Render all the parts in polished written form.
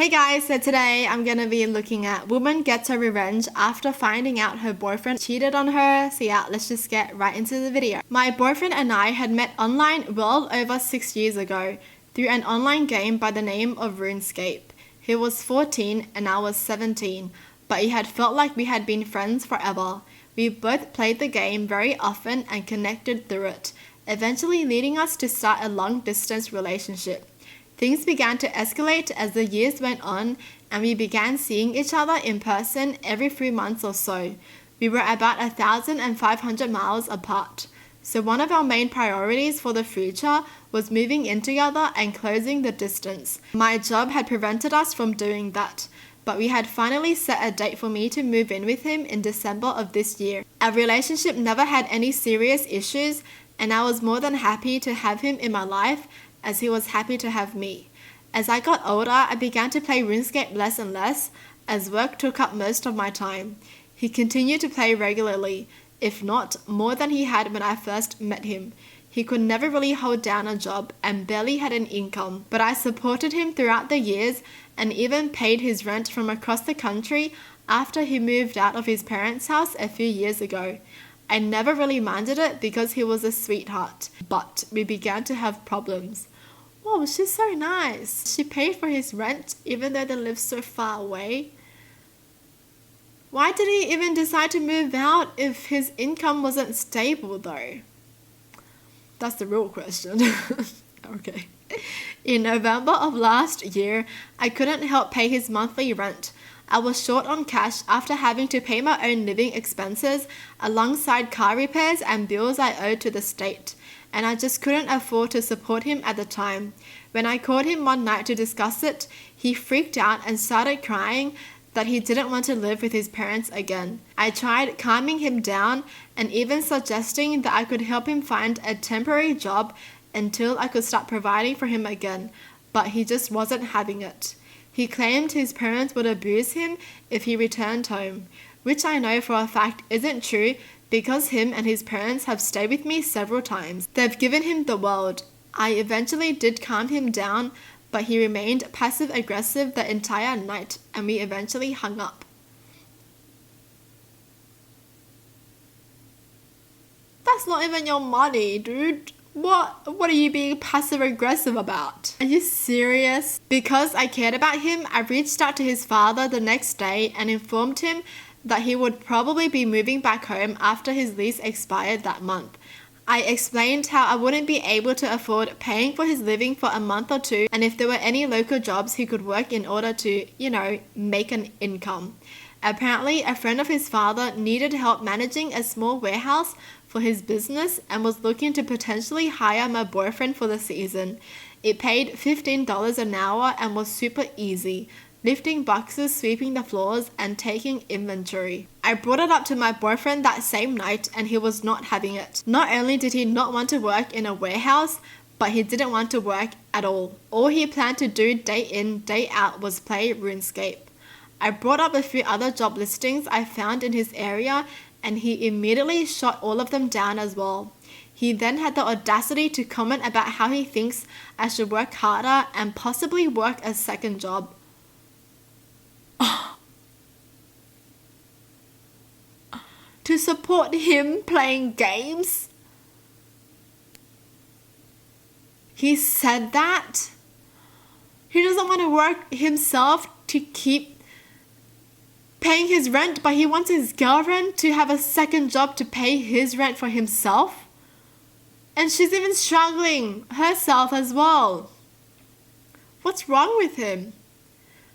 Hey guys, so today I'm gonna be looking at woman gets her revenge after finding out her boyfriend cheated on her. So yeah, let's just get right into the video. My boyfriend and I had met online well over 6 years ago through an online game by the name of RuneScape. He was 14 and I was 17, but it had felt like we had been friends forever. We both played the game very often and connected through it, eventually leading us to start a long-distance relationship. Things began to escalate as the years went on, and we began seeing each other in person every 3 months or so. We were about 1,500 miles apart. So one of our main priorities for the future was moving in together and closing the distance. My job had prevented us from doing that, but we had finally set a date for me to move in with him in December of this year. Our relationship never had any serious issues, and I was more than happy to have him in my life, as he was happy to have me. As I got older, I began to play RuneScape less and less, as work took up most of my time. He continued to play regularly, if not more than he had when I first met him. He could never really hold down a job and barely had an income, but I supported him throughout the years and even paid his rent from across the country after he moved out of his parents' house a few years ago. I never really minded it because he was a sweetheart, but we began to have problems. Whoa, she's so nice. She paid for his rent even though they live so far away. Why did he even decide to move out if his income wasn't stable though? That's the real question. Okay. In November of last year, I couldn't help pay his monthly rent. I was short on cash after having to pay my own living expenses alongside car repairs and bills I owed to the state, and I just couldn't afford to support him at the time. When I called him one night to discuss it, he freaked out and started crying that he didn't want to live with his parents again. I tried calming him down and even suggesting that I could help him find a temporary job until I could start providing for him again, but he just wasn't having it. He claimed his parents would abuse him if he returned home, which I know for a fact isn't true because him and his parents have stayed with me several times. They've given him the world. I eventually did calm him down, but he remained passive-aggressive the entire night and we eventually hung up. That's not even your money, dude. What are you being passive-aggressive about? Are you serious? Because I cared about him, I reached out to his father the next day and informed him that he would probably be moving back home after his lease expired that month. I explained how I wouldn't be able to afford paying for his living for a month or two, and if there were any local jobs he could work in order to, make an income. Apparently, a friend of his father needed help managing a small warehouse for his business and was looking to potentially hire my boyfriend for the season. It paid $15 an hour and was super easy, lifting boxes, sweeping the floors, and taking inventory. I brought it up to my boyfriend that same night and he was not having it. Not only did he not want to work in a warehouse, but he didn't want to work at all. All he planned to do day in, day out was play RuneScape. I brought up a few other job listings I found in his area and he immediately shot all of them down as well. He then had the audacity to comment about how he thinks I should work harder and possibly work a second job. To support him playing games? He said that? He doesn't want to work himself to keep paying his rent, but he wants his girlfriend to have a second job to pay his rent for himself? And she's even struggling herself as well. What's wrong with him?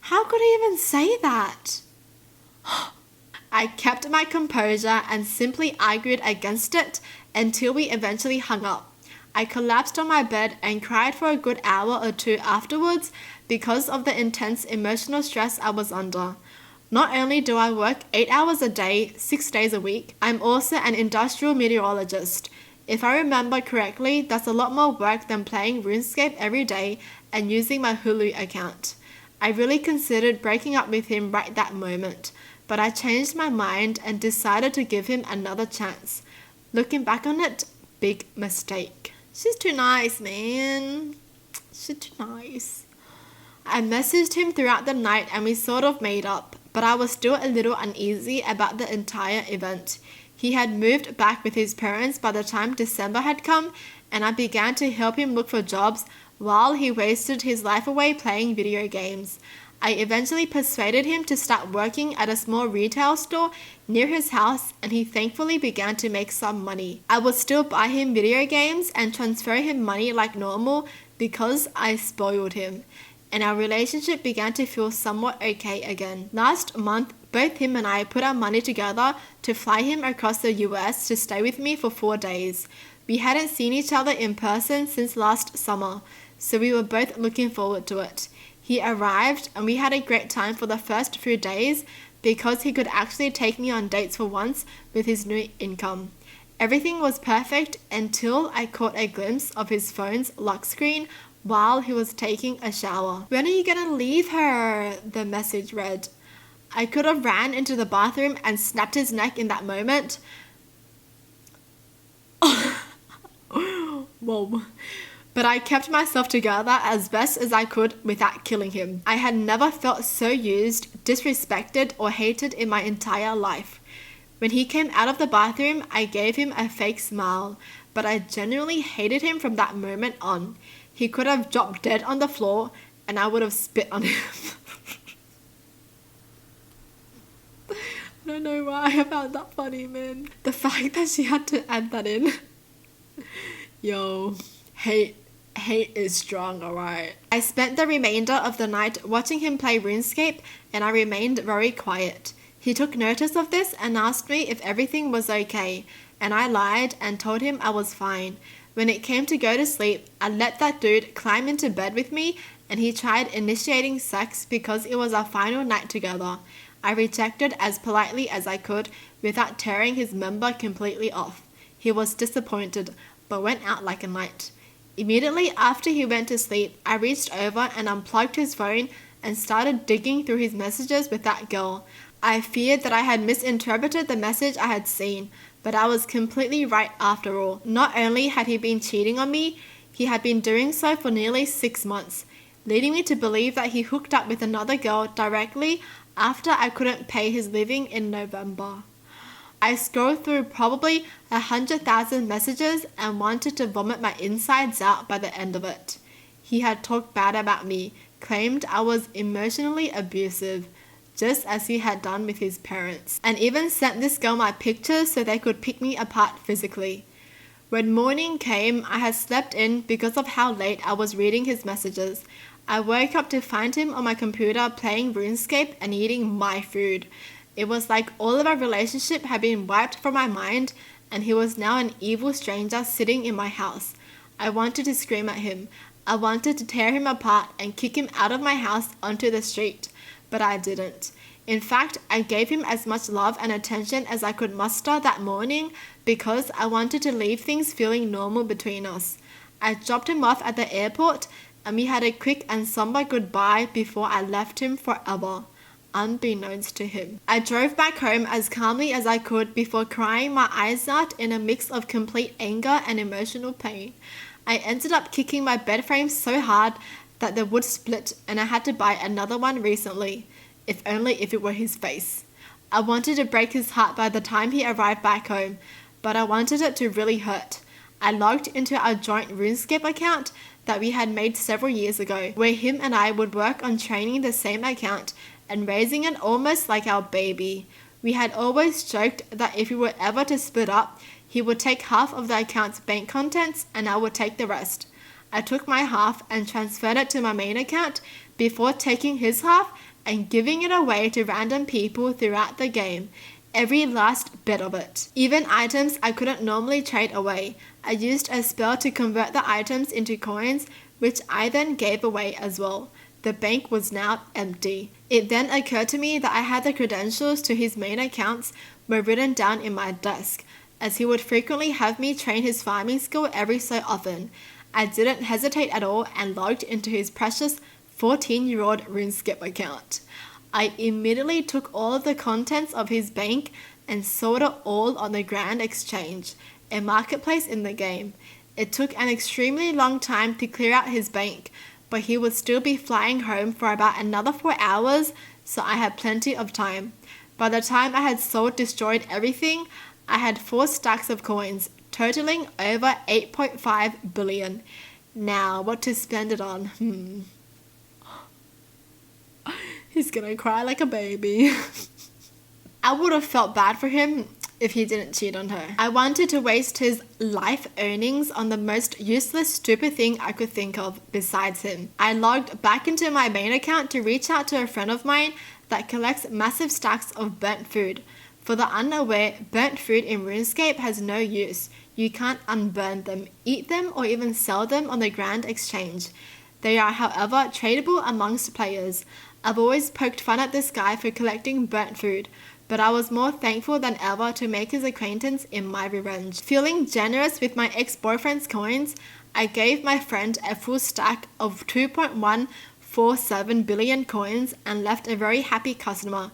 How could he even say that? I kept my composure and simply argued against it until we eventually hung up. I collapsed on my bed and cried for a good hour or two afterwards because of the intense emotional stress I was under. Not only do I work 8 hours a day, 6 days a week, I'm also an industrial meteorologist. If I remember correctly, that's a lot more work than playing RuneScape every day and using my Hulu account. I really considered breaking up with him right that moment, but I changed my mind and decided to give him another chance. Looking back on it, big mistake. She's too nice, man. She's too nice. I messaged him throughout the night and we sort of made up, but I was still a little uneasy about the entire event. He had moved back with his parents by the time December had come, and I began to help him look for jobs while he wasted his life away playing video games. I eventually persuaded him to start working at a small retail store near his house, and he thankfully began to make some money. I would still buy him video games and transfer him money like normal because I spoiled him, and our relationship began to feel somewhat okay again. Last month, both him and I put our money together to fly him across the US to stay with me for 4 days. We hadn't seen each other in person since last summer, so we were both looking forward to it. He arrived and we had a great time for the first few days because he could actually take me on dates for once with his new income. Everything was perfect until I caught a glimpse of his phone's lock screen while he was taking a shower. "When are you gonna leave her?" the message read. I could have ran into the bathroom and snapped his neck in that moment. Whoa. But I kept myself together as best as I could without killing him. I had never felt so used, disrespected, or hated in my entire life. When he came out of the bathroom, I gave him a fake smile, but I genuinely hated him from that moment on. He could have dropped dead on the floor, and I would have spit on him. I don't know why I found that funny, man. The fact that she had to add that in. Yo, hate is strong, alright. I spent the remainder of the night watching him play RuneScape, and I remained very quiet. He took notice of this and asked me if everything was okay, and I lied and told him I was fine. When it came to go to sleep, I let that dude climb into bed with me, and he tried initiating sex because it was our final night together. I rejected as politely as I could without tearing his member completely off. He was disappointed, but went out like a knight. Immediately after he went to sleep, I reached over and unplugged his phone and started digging through his messages with that girl. I feared that I had misinterpreted the message I had seen, but I was completely right after all. Not only had he been cheating on me, he had been doing so for nearly 6 months, leading me to believe that he hooked up with another girl directly after I couldn't pay his living in November. I scrolled through probably 100,000 messages and wanted to vomit my insides out by the end of it. He had talked bad about me, claimed I was emotionally abusive, just as he had done with his parents, and even sent this girl my pictures so they could pick me apart physically. When morning came, I had slept in because of how late I was reading his messages. I woke up to find him on my computer playing RuneScape and eating my food. It was like all of our relationship had been wiped from my mind, and he was now an evil stranger sitting in my house. I wanted to scream at him. I wanted to tear him apart and kick him out of my house onto the street, but I didn't. In fact, I gave him as much love and attention as I could muster that morning because I wanted to leave things feeling normal between us. I dropped him off at the airport, and we had a quick and somber goodbye before I left him forever, unbeknownst to him. I drove back home as calmly as I could before crying my eyes out in a mix of complete anger and emotional pain. I ended up kicking my bed frame so hard that the wood split, and I had to buy another one recently, if it were his face. I wanted to break his heart by the time he arrived back home, but I wanted it to really hurt. I logged into our joint RuneScape account that we had made several years ago, where him and I would work on training the same account and raising it almost like our baby. We had always joked that if we were ever to split up, he would take half of the account's bank contents and I would take the rest. I took my half and transferred it to my main account before taking his half and giving it away to random people throughout the game, every last bit of it. Even items I couldn't normally trade away. I used a spell to convert the items into coins, which I then gave away as well. The bank was now empty. It then occurred to me that I had the credentials to his main accounts were written down in my desk, as he would frequently have me train his farming skill every so often. I didn't hesitate at all and logged into his precious 14-year-old RuneScape account. I immediately took all of the contents of his bank and sold it all on the Grand Exchange, a marketplace in the game. It took an extremely long time to clear out his bank, but he would still be flying home for about another 4 hours, so I had plenty of time. By the time I had destroyed everything, I had 4 stacks of coins, totaling over 8.5 billion. Now, what to spend it on? He's gonna cry like a baby. I would have felt bad for him if he didn't cheat on her. I wanted to waste his life earnings on the most useless, stupid thing I could think of besides him. I logged back into my main account to reach out to a friend of mine that collects massive stacks of burnt food. For the unaware, burnt food in RuneScape has no use. You can't unburn them, eat them, or even sell them on the Grand Exchange. They are, however, tradable amongst players. I've always poked fun at this guy for collecting burnt food, but I was more thankful than ever to make his acquaintance in my revenge. Feeling generous with my ex-boyfriend's coins, I gave my friend a full stack of 2.147 billion coins and left a very happy customer.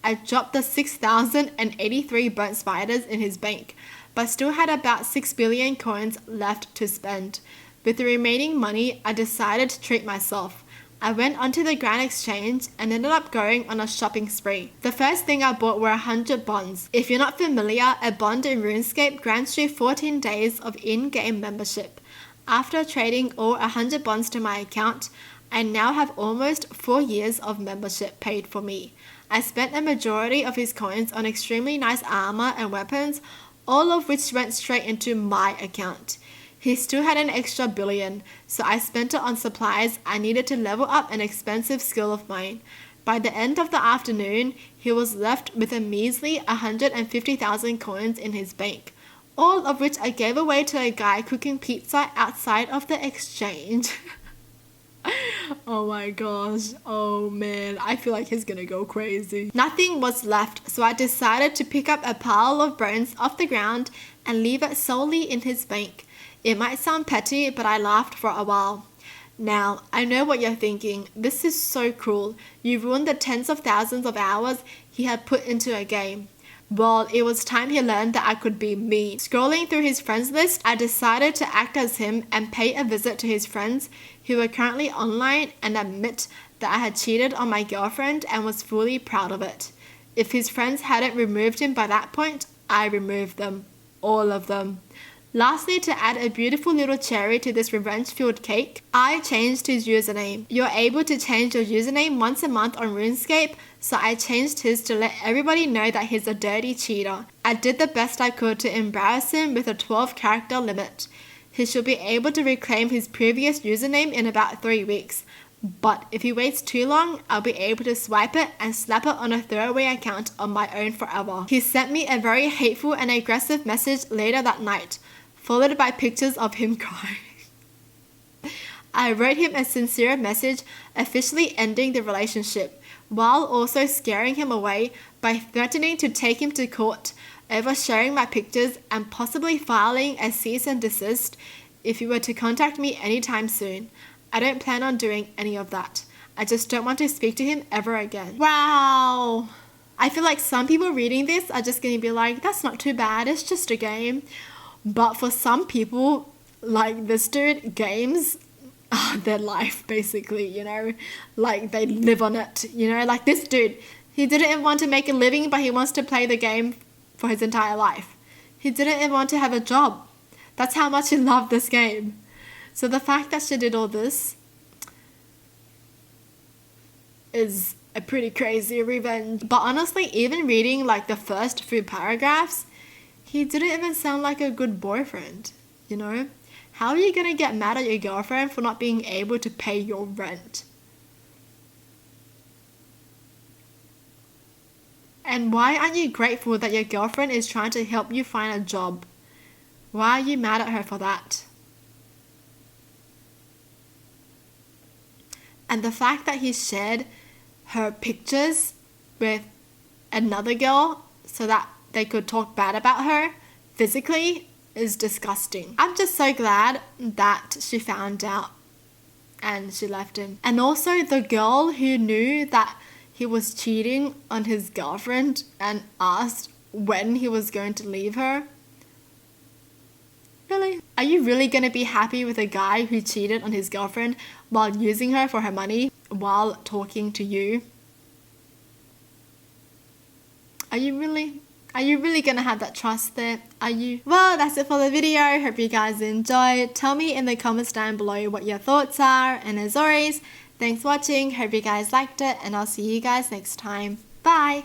I dropped the 6,083 burnt spiders in his bank, but still had about 6 billion coins left to spend. With the remaining money, I decided to treat myself. I went onto the Grand Exchange and ended up going on a shopping spree. The first thing I bought were 100 bonds. If you're not familiar, a bond in RuneScape grants you 14 days of in-game membership. After trading all 100 bonds to my account, I now have almost 4 years of membership paid for me. I spent a majority of his coins on extremely nice armor and weapons, all of which went straight into my account. He still had an extra billion, so I spent it on supplies I needed to level up an expensive skill of mine. By the end of the afternoon, he was left with a measly 150,000 coins in his bank, all of which I gave away to a guy cooking pizza outside of the exchange. Oh my gosh, oh man, I feel like he's gonna go crazy. Nothing was left, so I decided to pick up a pile of bones off the ground and leave it solely in his bank. It might sound petty, but I laughed for a while. Now, I know what you're thinking. This is so cruel. You ruined the tens of thousands of hours he had put into a game. Well, it was time he learned that I could be mean. Scrolling through his friends list, I decided to act as him and pay a visit to his friends who were currently online and admit that I had cheated on my girlfriend and was fully proud of it. If his friends hadn't removed him by that point, I removed them. All of them. Lastly, to add a beautiful little cherry to this revenge-filled cake, I changed his username. You're able to change your username once a month on RuneScape, so I changed his to let everybody know that he's a dirty cheater. I did the best I could to embarrass him with a 12-character limit. He should be able to reclaim his previous username in about 3 weeks. But if he waits too long, I'll be able to swipe it and slap it on a throwaway account on my own forever. He sent me a very hateful and aggressive message later that night, followed by pictures of him crying. I wrote him a sincere message officially ending the relationship, while also scaring him away by threatening to take him to court over sharing my pictures and possibly filing a cease and desist if he were to contact me anytime soon. I don't plan on doing any of that. I just don't want to speak to him ever again. Wow! I feel like some people reading this are just going to be like, that's not too bad, it's just a game. But for some people, like this dude, games are their life, basically, you know? Like, they live on it, you know? Like this dude, he didn't even want to make a living, but he wants to play the game for his entire life. He didn't even want to have a job. That's how much he loved this game. So the fact that she did all this is a pretty crazy revenge. But honestly, even reading like the first few paragraphs, he didn't even sound like a good boyfriend, you know? How are you gonna get mad at your girlfriend for not being able to pay your rent? And why aren't you grateful that your girlfriend is trying to help you find a job? Why are you mad at her for that? And the fact that he shared her pictures with another girl so that they could talk bad about her physically is disgusting. I'm just so glad that she found out and she left him. And also the girl who knew that he was cheating on his girlfriend and asked when he was going to leave her. Really? Are you really gonna be happy with a guy who cheated on his girlfriend while using her for her money while talking to you? Are you really gonna have that trust there? Are you? Well, that's it for the video. Hope you guys enjoyed. Tell me in the comments down below what your thoughts are. And as always, thanks for watching. Hope you guys liked it. And I'll see you guys next time. Bye!